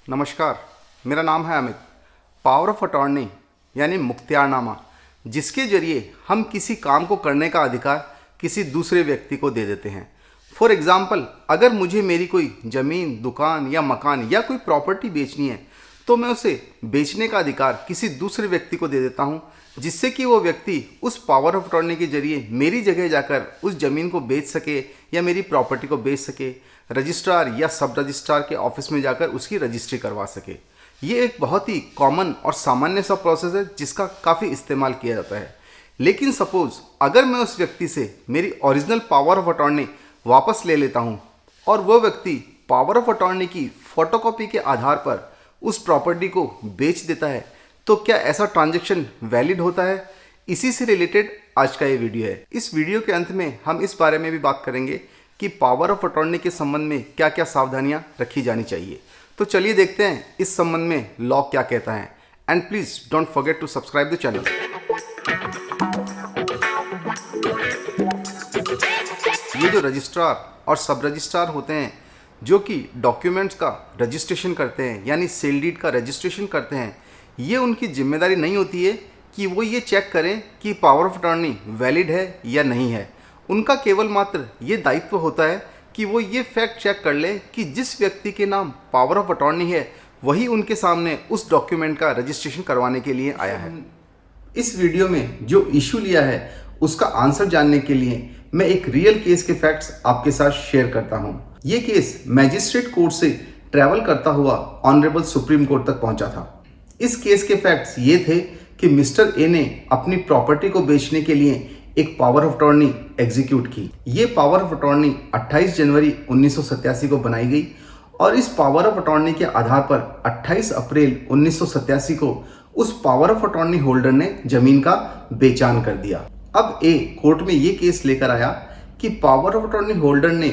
नमस्कार, मेरा नाम है अमित। पावर ऑफ अटॉर्नी यानी मुख्तियारनामा, जिसके जरिए हम किसी काम को करने का अधिकार किसी दूसरे व्यक्ति को दे देते हैं। फॉर एग्ज़ाम्पल, अगर मुझे मेरी कोई ज़मीन, दुकान या मकान या कोई प्रॉपर्टी बेचनी है तो मैं उसे बेचने का अधिकार किसी दूसरे व्यक्ति को दे देता हूँ, जिससे कि वो व्यक्ति उस पावर ऑफ अटॉर्नी के जरिए मेरी जगह जाकर उस ज़मीन को बेच सके या मेरी प्रॉपर्टी को बेच सके, रजिस्ट्रार या सब रजिस्ट्रार के ऑफिस में जाकर उसकी रजिस्ट्री करवा सके। ये एक बहुत ही कॉमन और सामान्य सा प्रोसेस है जिसका काफ़ी इस्तेमाल किया जाता है। लेकिन सपोज़ अगर मैं उस व्यक्ति से मेरी ओरिजिनल पावर ऑफ अटॉर्नी वापस ले लेता हूँ और वह व्यक्ति पावर ऑफ अटॉर्नी की फ़ोटोकॉपी के आधार पर उस प्रॉपर्टी को बेच देता है, तो क्या ऐसा ट्रांजैक्शन वैलिड होता है? इसी से रिलेटेड आज का ये वीडियो है। इस वीडियो के अंत में हम इस बारे में भी बात करेंगे कि पावर ऑफ अटॉर्नी के संबंध में क्या क्या सावधानियां रखी जानी चाहिए। तो चलिए देखते हैं इस संबंध में लॉ क्या कहता है। And please don't forget to subscribe the channel. ये जो रजिस्ट्रार और सब रजिस्ट्रार होते हैं जो कि डॉक्यूमेंट्स का रजिस्ट्रेशन करते हैं यानी सेल डीड का रजिस्ट्रेशन करते हैं, ये उनकी जिम्मेदारी नहीं होती है कि वो ये चेक करें कि पावर ऑफ अटॉर्नी वैलिड है या नहीं है। उनका केवल मात्र ये दायित्व होता है कि वो ये फैक्ट चेक कर ले कि जिस व्यक्ति के नाम पावर ऑफ अटॉर्नी है वही उनके सामने उस डॉक्यूमेंट का रजिस्ट्रेशन करवाने के लिए आया है। इस वीडियो में जो इशू लिया है उसका आंसर जानने के लिए मैं एक रियल केस के फैक्ट्स आपके साथ शेयर करता हूँ। ये केस मैजिस्ट्रेट कोर्ट से ट्रैवल करता हुआ ऑनरेबल सुप्रीम कोर्ट तक पहुंचा था। इस केस के फैक्ट्स ये थे कि मिस्टर ए ने अपनी प्रॉपर्टी को बेचने के लिए एक पावर ऑफ अटॉर्नी एग्जीक्यूट की। ये पावर ऑफ अटॉर्नी 28 जनवरी 1987 को बनाई गई और इस पावर ऑफ अटॉर्नी के आधार पर 28 अप्रैल 1987 को उस पावर ऑफ अटॉर्नी होल्डर ने जमीन का बेचान कर दिया। अब ए कोर्ट में ये केस लेकर आया कि पावर ऑफ अटॉर्नी होल्डर ने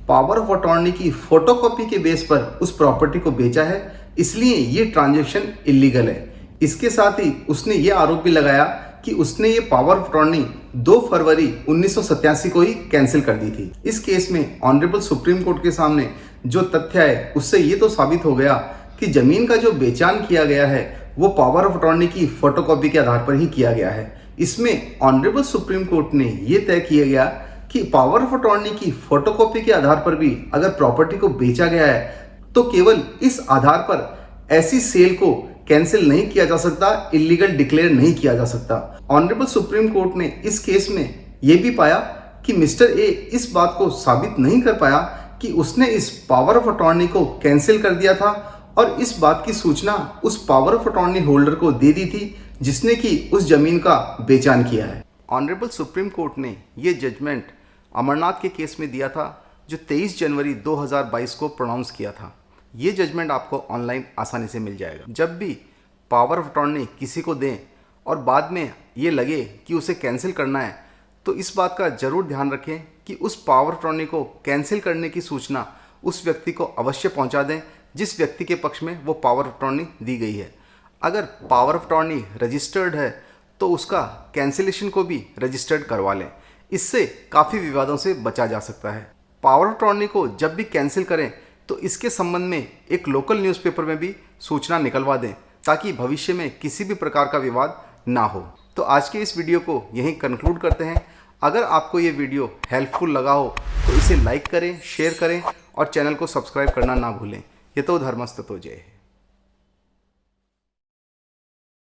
पावर ऑफ अटॉर्नी की फोटोकॉपी के बेस पर उस प्रॉपर्टी को बेचा है, इसलिए ये ट्रांजैक्शन इलीगल है। इसके साथ ही उसने ये आरोप भी लगाया कि उसने ये पावर ऑफ अटॉर्नी 2 फरवरी 1987 को ही कैंसिल कर दी थी। इस केस में ऑनरेबल सुप्रीम कोर्ट के सामने जो तथ्य है उससे ये तो साबित हो गया कि जमीन का जो बेचान किया गया है वो पावर ऑफ अटॉर्नी की फोटोकॉपी के आधार पर ही किया गया है। इसमें ऑनरेबल सुप्रीम कोर्ट ने ये तय किया गया कि पावर ऑफ अटॉर्नी की फोटोकॉपी के आधार पर भी अगर प्रॉपर्टी को बेचा गया है तो केवल इस आधार पर ऐसी सेल को कैंसिल नहीं किया जा सकता, इलीगल डिक्लेयर नहीं किया जा सकता। ऑनरेबल सुप्रीम कोर्ट ने इस केस में यह भी पाया कि मिस्टर ए इस बात को साबित नहीं कर पाया कि उसने इस पावर ऑफ अटॉर्नी को कैंसिल कर दिया था और इस बात की सूचना उस पावर ऑफ अटॉर्नी होल्डर को दे दी थी जिसने कि उस जमीन का बेचान किया है। ऑनरेबल सुप्रीम कोर्ट ने ये जजमेंट अमरनाथ के केस में दिया था जो 23 जनवरी 2022 को प्रोनाउंस किया था। ये जजमेंट आपको ऑनलाइन आसानी से मिल जाएगा। जब भी पावर ऑफ अटॉर्नी किसी को दें और बाद में ये लगे कि उसे कैंसिल करना है तो इस बात का ज़रूर ध्यान रखें कि उस पावर ऑफ अटॉर्नी को कैंसिल करने की सूचना उस व्यक्ति को अवश्य पहुंचा दें जिस व्यक्ति के पक्ष में वो पावर ऑफ अटॉर्नी दी गई है। अगर पावर ऑफ अटॉर्नी रजिस्टर्ड है तो उसका कैंसिलेशन को भी रजिस्टर्ड करवा लें। इससे काफ़ी विवादों से बचा जा सकता है। पावर ऑफ अटॉर्नी को जब भी कैंसिल करें तो इसके संबंध में एक लोकल न्यूज़पेपर में भी सूचना निकलवा दें ताकि भविष्य में किसी भी प्रकार का विवाद ना हो। तो आज के इस वीडियो को यहीं कंक्लूड करते हैं। अगर आपको ये वीडियो हेल्पफुल लगा हो तो इसे लाइक करें, शेयर करें और चैनल को सब्सक्राइब करना ना भूलें। ये तो धर्मस्तु तो जय है।